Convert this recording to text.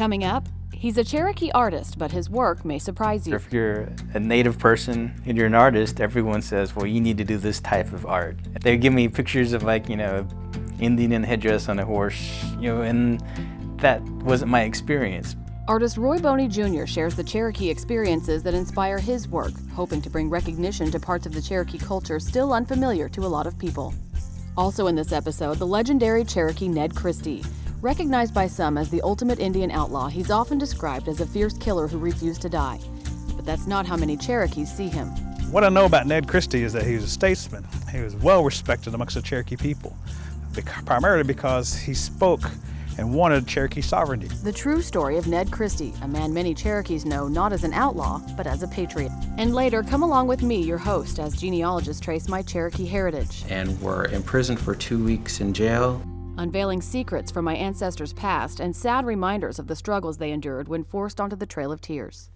Coming up, he's a Cherokee artist, but his work may surprise you. If you're a native person and you're an artist, everyone says, well, you need to do this type of art. They give me pictures of Indian headdress on a horse, and that wasn't my experience. Artist Roy Boney Jr. shares the Cherokee experiences that inspire his work, hoping to bring recognition to parts of the Cherokee culture still unfamiliar to a lot of people. Also in this episode, the legendary Cherokee Ned Christie. Recognized by some as the ultimate Indian outlaw, he's often described as a fierce killer who refused to die. But that's not how many Cherokees see him. What I know about Ned Christie is that he was a statesman. He was well respected amongst the Cherokee people, primarily because he spoke and wanted Cherokee sovereignty. The true story of Ned Christie, a man many Cherokees know not as an outlaw, but as a patriot. And later, come along with me, your host, as genealogists trace my Cherokee heritage. And were imprisoned for 2 weeks in jail. Unveiling secrets from my ancestors' past and sad reminders of the struggles they endured when forced onto the Trail of Tears.